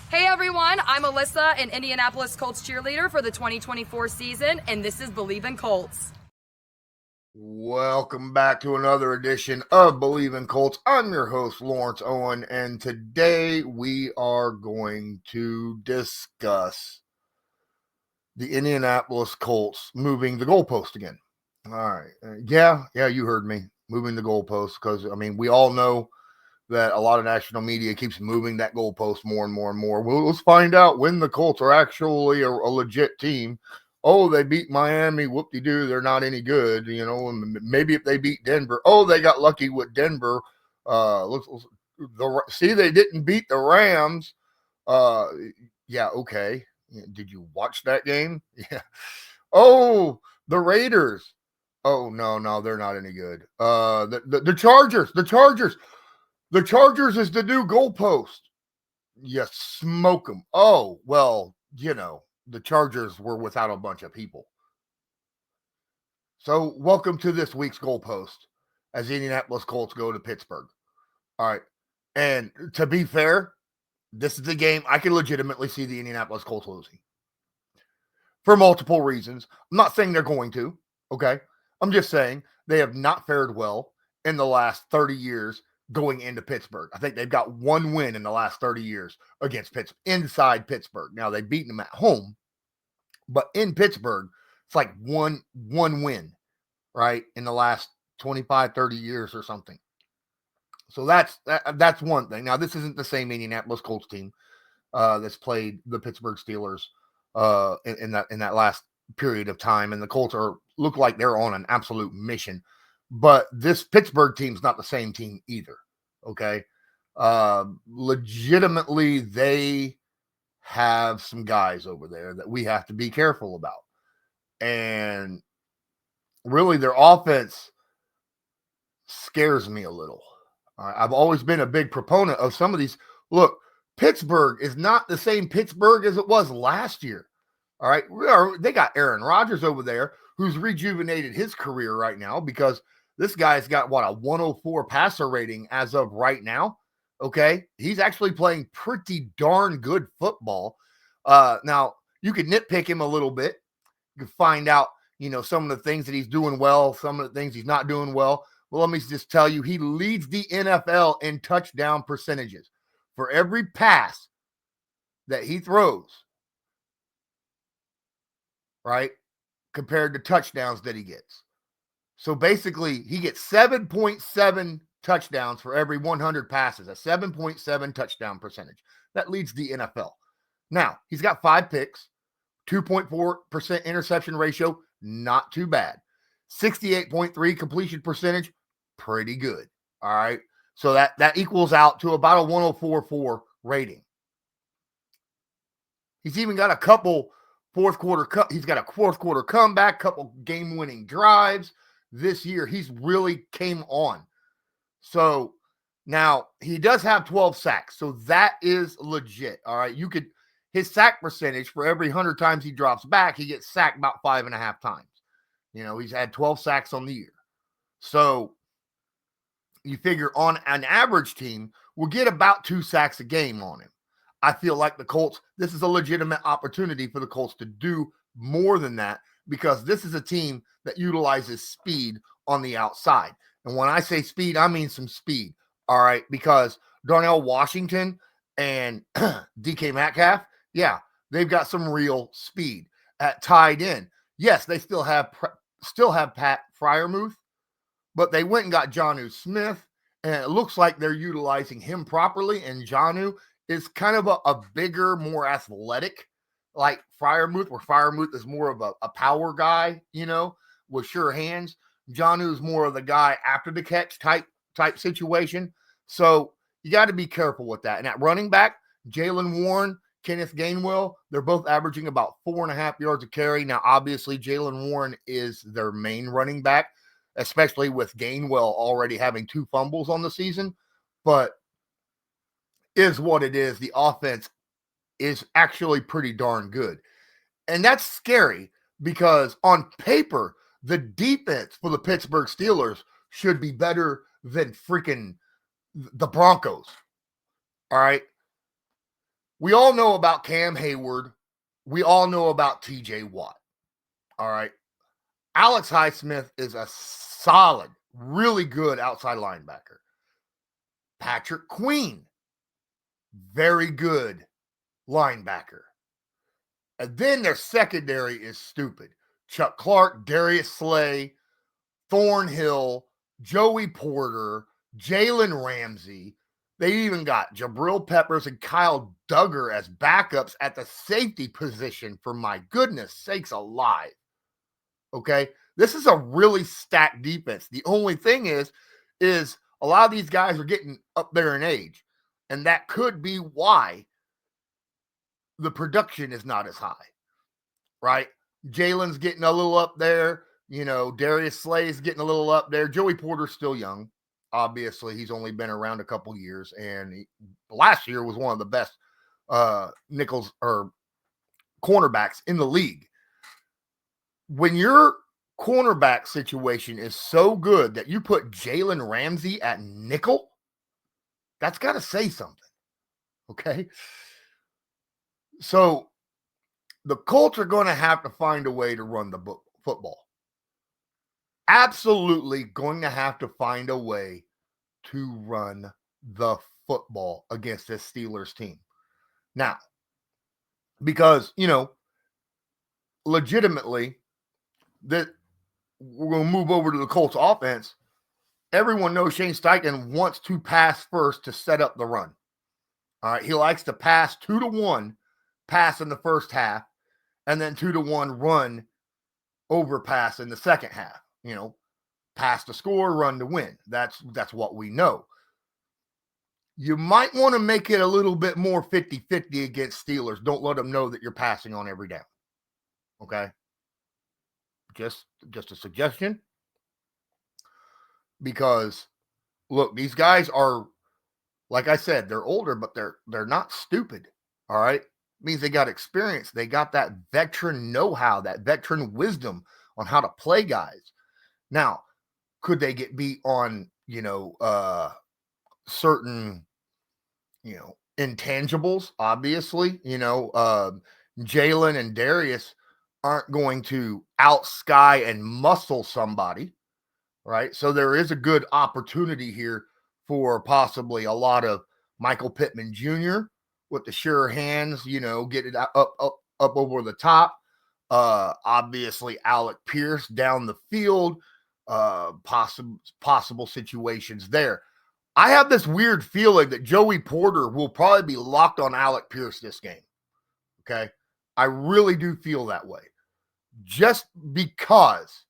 Hey everyone, I'm Alyssa, an Indianapolis Colts cheerleader for the 2024 season, and this is Believe in Colts. Welcome back to another edition of Believe in Colts. I'm your host, Lawrence Owen, and today we are going to discuss the Indianapolis Colts moving the goalpost again. All right. Yeah, you heard me. Moving the goalpost because, we all know that a lot of national media keeps moving that goalpost more and more and more. Well, let's find out when the Colts are actually a legit team. Oh, they beat Miami. Whoop-de-doo, they're not any good. And maybe if they beat Denver. Oh, they got lucky with Denver. See, they didn't beat the Rams. Yeah, okay. Did you watch that game? Yeah. Oh, the Raiders. Oh, no, they're not any good. The Chargers. The Chargers is the new goalpost. You smoke them. Oh, well, the Chargers were without a bunch of people. So, welcome to this week's goalpost as the Indianapolis Colts go to Pittsburgh. All right. And to be fair, this is the game I can legitimately see the Indianapolis Colts losing for multiple reasons. I'm not saying they're going to, okay? I'm just saying they have not fared well in the last 30 years going into Pittsburgh. I think they've got one win in the last 30 years against Pittsburgh, inside Pittsburgh. Now, they've beaten them at home, but in Pittsburgh, it's like one win, right, in the last 25, 30 years or something. So that's one thing. Now, this isn't the same Indianapolis Colts team that's played the Pittsburgh Steelers in that last period of time, and the Colts look like they're on an absolute mission. But this Pittsburgh team's not the same team either. Okay, legitimately, they have some guys over there that we have to be careful about, and really, their offense scares me a little. I've always been a big proponent of some of these. Look, Pittsburgh is not the same Pittsburgh as it was last year. All right. They got Aaron Rodgers over there who's rejuvenated his career right now because this guy's got a 104 passer rating as of right now. Okay. He's actually playing pretty darn good football. Now, you could nitpick him a little bit. You can find out, some of the things that he's doing well, some of the things he's not doing well. Well, let me just tell you, he leads the NFL in touchdown percentages. For every pass that he throws, right, compared to touchdowns that he gets. So basically, he gets 7.7 touchdowns for every 100 passes, a 7.7 touchdown percentage. That leads the NFL. Now, he's got 5 picks, 2.4% interception ratio, not too bad. 68.3 completion percentage, pretty good. All right. So that equals out to about a 104.4 rating. He's even got a couple he's got a fourth quarter comeback, couple game-winning drives. This year, he's really came on. So now he does have 12 sacks. So that is legit. All right. His sack percentage for every 100 times he drops back, he gets sacked about 5.5 times. He's had 12 sacks on the year. So you figure on an average team will get about 2 sacks a game on him. I feel like the Colts, this is a legitimate opportunity for the Colts to do more than that because this is a team that utilizes speed on the outside. And when I say speed, I mean some speed. All right. Because Darnell Washington and DK Metcalf, yeah, they've got some real speed at tight end. Yes, they still have Pat Freiermuth, but they went and got Jonnu Smith, and it looks like they're utilizing him properly. And Jonnu is kind of a bigger, more athletic, like Freiermuth, where Freiermuth is more of a power guy, with sure hands. Jonnu is more of the guy after the catch type situation. So you got to be careful with that. And at running back, Jaylen Warren, Kenneth Gainwell, they're both averaging about 4.5 yards a carry. Now, obviously, Jaylen Warren is their main running back, especially with Gainwell already having 2 fumbles on the season. But is what it is. The offense is actually pretty darn good. And that's scary because on paper, the defense for the Pittsburgh Steelers should be better than freaking the Broncos. All right. We all know about Cam Hayward. We all know about TJ Watt. All right. Alex Highsmith is a solid, really good outside linebacker. Patrick Queen, very good linebacker. And then their secondary is stupid. Chuck Clark, Darius Slay, Thornhill, Joey Porter, Jalen Ramsey. They even got Jabril Peppers and Kyle Duggar as backups at the safety position, for my goodness sakes alive. Okay? This is a really stacked defense. The only thing is a lot of these guys are getting up there in age, and that could be why the production is not as high, right? Jalen's getting a little up there. Darius Slay's getting a little up there. Joey Porter's still young. Obviously, he's only been around a couple years, and last year was one of the best nickels or cornerbacks in the league. When your cornerback situation is so good that you put Jalen Ramsey at nickel, that's got to say something, okay? So the Colts are going to have to find a way to run the football. Absolutely going to have to find a way to run the football against this Steelers team. Now, because, legitimately, that we're going to move over to the Colts offense. Everyone knows Shane Steichen wants to pass first to set up the run. All right. He likes to pass 2-1, pass in the first half, and then 2-1 run over pass in the second half. Pass to score, run to win. That's what we know. You might want to make it a little bit more 50-50 against Steelers. Don't let them know that you're passing on every down. Okay? Just a suggestion. Because, look, these guys are, like I said, they're older, but they're not stupid. All right? It means they got experience. They got that veteran know-how, that veteran wisdom on how to play guys. Now, could they get beat on, certain, intangibles? Obviously, Jalen and Darius aren't going to out-sky and muscle somebody, right? So there is a good opportunity here for possibly a lot of Michael Pittman Jr. with the sure hands, get it up over the top. Obviously, Alec Pierce down the field. Possible situations there. I have this weird feeling that Joey Porter will probably be locked on Alec Pierce this game. Okay? I really do feel that way. Just because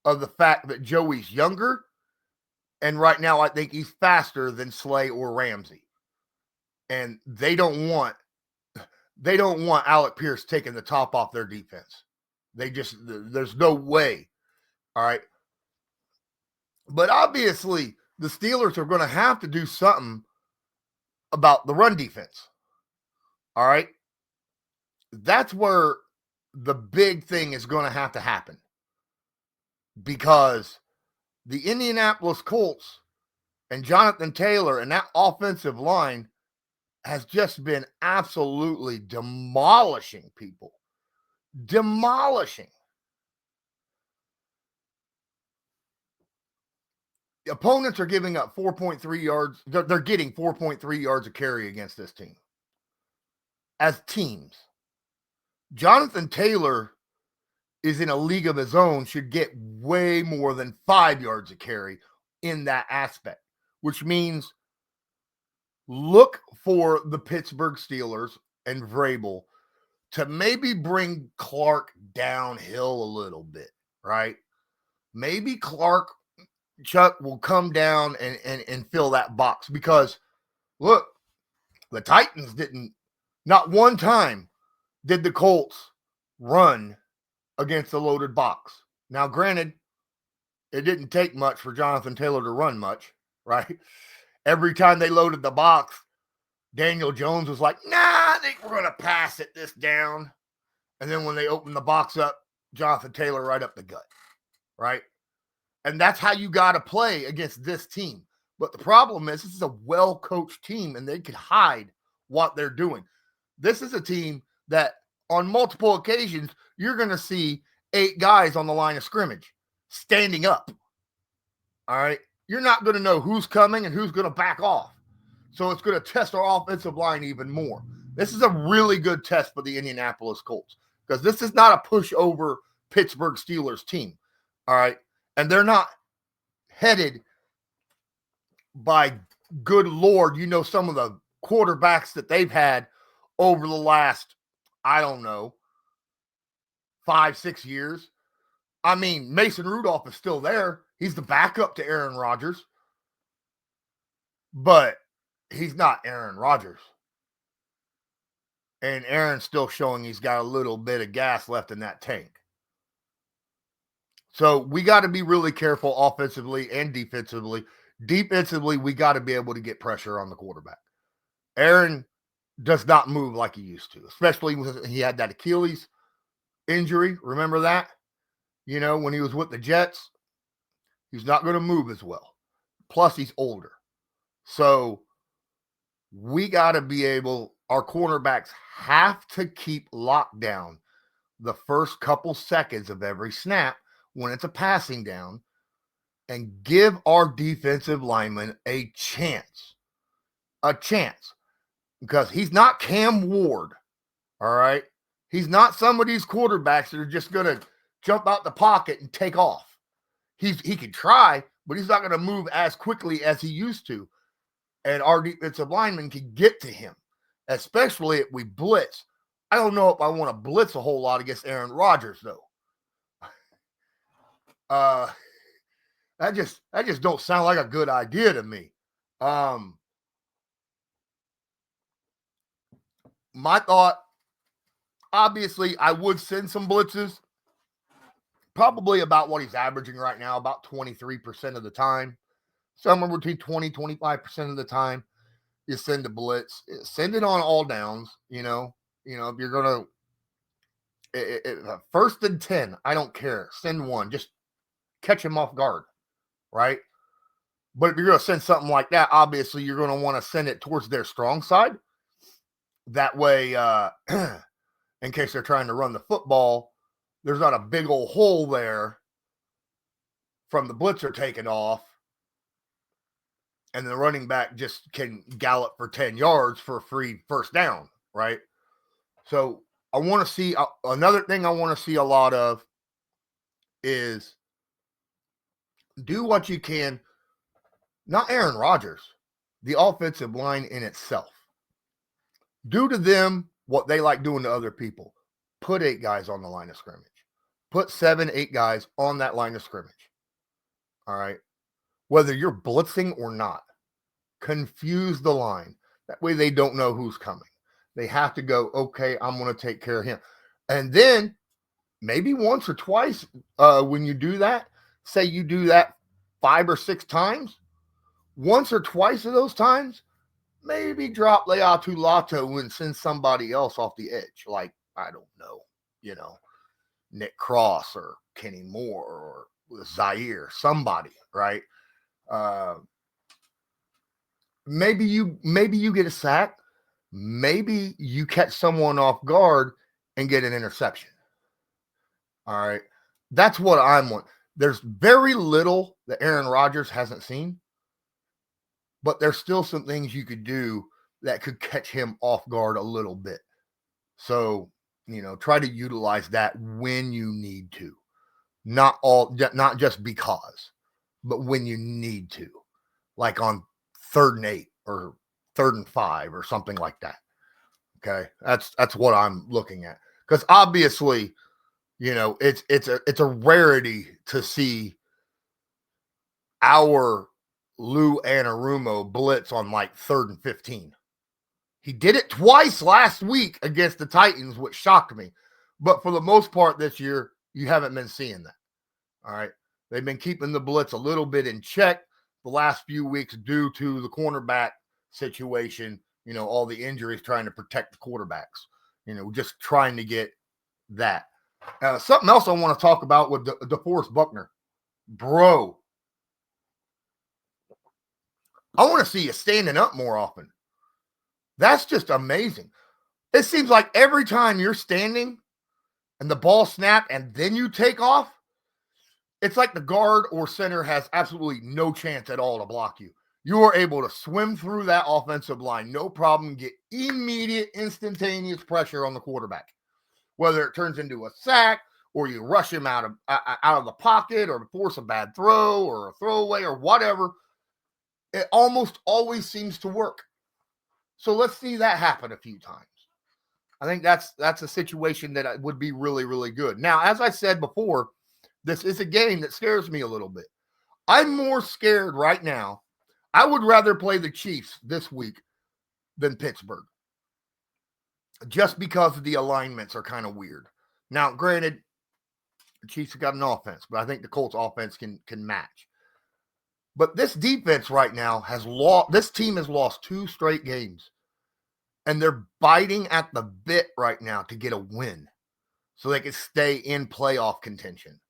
of the fact that Joey's younger, and right now I think he's faster than Slay or Ramsey. And they don't want Alec Pierce taking the top off their defense. There's no way. All right. But obviously, the Steelers are going to have to do something about the run defense. All right. That's where the big thing is going to have to happen. Because the Indianapolis Colts and Jonathan Taylor and that offensive line has just been absolutely demolishing people. Demolishing. The opponents are giving up 4.3 yards. They're getting 4.3 yards a carry against this team. As teams. Jonathan Taylor is in a league of his own, should get way more than 5 yards a carry in that aspect, which means look for the Pittsburgh Steelers and Vrabel to maybe bring Clark downhill a little bit, right? Maybe Chuck will come down and fill that box because, look, the Titans not one time did the Colts run against the loaded box. Now, granted, it didn't take much for Jonathan Taylor to run much, right? Every time they loaded the box, Daniel Jones was like, nah, I think we're going to pass this down. And then when they opened the box up, Jonathan Taylor right up the gut, right? And that's how you got to play against this team. But the problem is this is a well-coached team, and they could hide what they're doing. This is a team that on multiple occasions, you're going to see 8 guys on the line of scrimmage standing up. All right. You're not going to know who's coming and who's going to back off. So it's going to test our offensive line even more. This is a really good test for the Indianapolis Colts because this is not a pushover Pittsburgh Steelers team. All right. And they're not headed by, good Lord, some of the quarterbacks that they've had over the last, I don't know, 5-6 years. I mean, Mason Rudolph is still there. He's the backup to Aaron Rodgers. But he's not Aaron Rodgers. And Aaron's still showing he's got a little bit of gas left in that tank. So we got to be really careful offensively and defensively. Defensively, we got to be able to get pressure on the quarterback. Aaron does not move like he used to, especially when he had that Achilles injury. Remember that? When he was with the Jets, he's not going to move as well. Plus, he's older. So we got to be able, our cornerbacks have to keep locked down the first couple seconds of every snap when it's a passing down and give our defensive lineman a chance. Because he's not Cam Ward, all right? He's not some of these quarterbacks that are just going to jump out the pocket and take off. He can try, but he's not going to move as quickly as he used to. And our defensive lineman can get to him, especially if we blitz. I don't know if I want to blitz a whole lot against Aaron Rodgers, though. That just don't sound like a good idea to me. My thought, obviously, I would send some blitzes. Probably about what he's averaging right now, about 23% of the time. Somewhere between 20-25% of the time, you send a blitz. Send it on all downs, if you're going to – first and 10, I don't care. Send one. Just catch him off guard, right? But if you're going to send something like that, obviously you're going to want to send it towards their strong side. That way, in case they're trying to run the football, there's not a big old hole there from the blitzer taking off, and the running back just can gallop for 10 yards for a free first down, right? So I want to see another thing I want to see a lot of is do what you can, not Aaron Rodgers, the offensive line in itself. Do to them what they like doing to other people. Put 8 guys on the line of scrimmage. Put 7, 8 guys on that line of scrimmage. All right. Whether you're blitzing or not, confuse the line. That way they don't know who's coming. They have to go, okay, I'm going to take care of him. And then maybe once or twice when you do that, say you do that 5 or 6 times, once or twice of those times, maybe drop Leatu Lato and send somebody else off the edge. Like, I don't know, Nick Cross or Kenny Moore or Zaire, somebody, right? Maybe you get a sack. Maybe you catch someone off guard and get an interception. All right. That's what I'm wanting. There's very little that Aaron Rodgers hasn't seen, but there's still some things you could do that could catch him off guard a little bit. So, try to utilize that when you need to. Not just because, but when you need to. Like on 3rd and 8 or 3rd and 5 or something like that. Okay? That's what I'm looking at. Because obviously, it's a rarity to see our Lou Anarumo blitz on like 3rd and 15. He did it twice last week against the Titans, which shocked me. But for the most part this year, you haven't been seeing that. All right. They've been keeping the blitz a little bit in check the last few weeks due to the cornerback situation, all the injuries trying to protect the quarterbacks, just trying to get that. Something else I want to talk about with DeForest Buckner. Bro, I want to see you standing up more often. That's just amazing. It seems like every time you're standing and the ball snapped and then you take off, it's like the guard or center has absolutely no chance at all to block you. You are able to swim through that offensive line, no problem, get immediate, instantaneous pressure on the quarterback. Whether it turns into a sack or you rush him out of the pocket or force a bad throw or a throwaway or whatever, it almost always seems to work. So let's see that happen a few times. I think that's a situation that would be really, really good. Now, as I said before, this is a game that scares me a little bit. I'm more scared right now. I would rather play the Chiefs this week than Pittsburgh, just because the alignments are kind of weird. Now, granted, the Chiefs have got an offense, but I think the Colts offense can match. But this defense right now has lost. This team has lost 2 straight games, and they're biting at the bit right now to get a win so they can stay in playoff contention.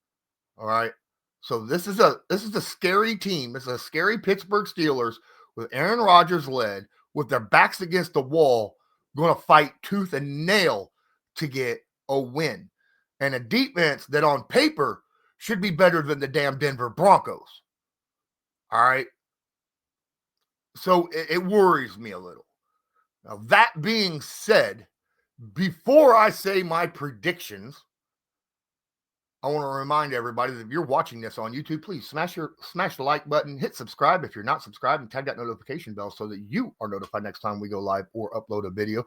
All right. So this is a scary team. This is a scary Pittsburgh Steelers with Aaron Rodgers led, with their backs against the wall, going to fight tooth and nail to get a win. And a defense that on paper should be better than the damn Denver Broncos. All right. So it worries me a little. Now, that being said, before I say my predictions, I want to remind everybody that if you're watching this on YouTube, please smash the like button, hit subscribe if you're not subscribed, and tag that notification bell so that you are notified next time we go live or upload a video.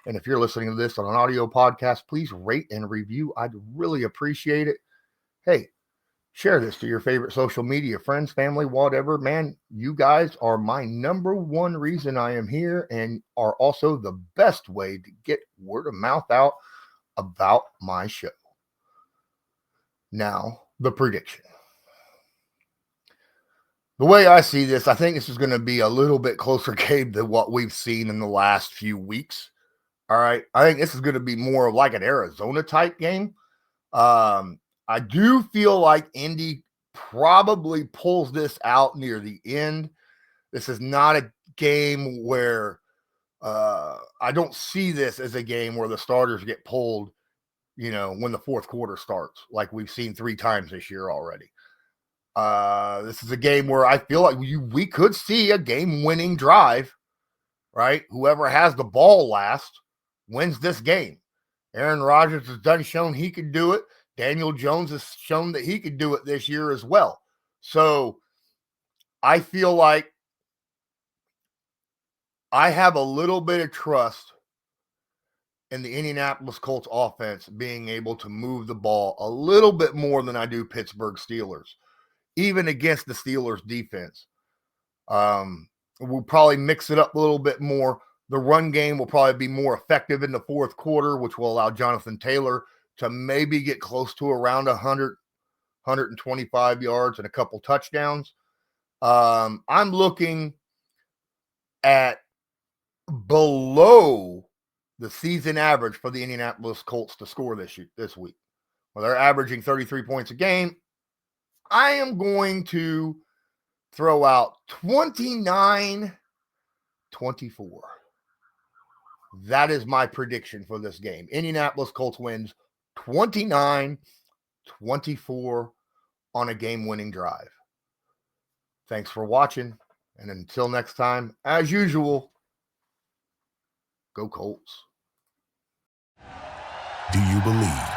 And if you're listening to this on an audio podcast, please rate and review. I'd really appreciate it. Hey, share this to your favorite social media friends, family, whatever. Man, you guys are my number one reason I am here and are also the best way to get word of mouth out about my show. Now, the prediction. The way I see this, I think this is going to be a little bit closer game than what we've seen in the last few weeks. All right. I think this is going to be more of like an Arizona type game. I do feel like Indy probably pulls this out near the end. This is not a game where I don't see this as a game where the starters get pulled, when the fourth quarter starts, like we've seen 3 times this year already. This is a game where I feel like we could see a game-winning drive, right? Whoever has the ball last wins this game. Aaron Rodgers has shown he can do it. Daniel Jones has shown that he could do it this year as well. So I feel like I have a little bit of trust in the Indianapolis Colts offense being able to move the ball a little bit more than I do Pittsburgh Steelers, even against the Steelers defense. We'll probably mix it up a little bit more. The run game will probably be more effective in the fourth quarter, which will allow Jonathan Taylor to maybe get close to around 100, 125 yards and a couple touchdowns. I'm looking at below the season average for the Indianapolis Colts to score this week. Well, they're averaging 33 points a game. I am going to throw out 29-24. That is my prediction for this game. Indianapolis Colts wins 29-24 on a game-winning drive. Thanks for watching. And until next time, as usual, go Colts. Do you believe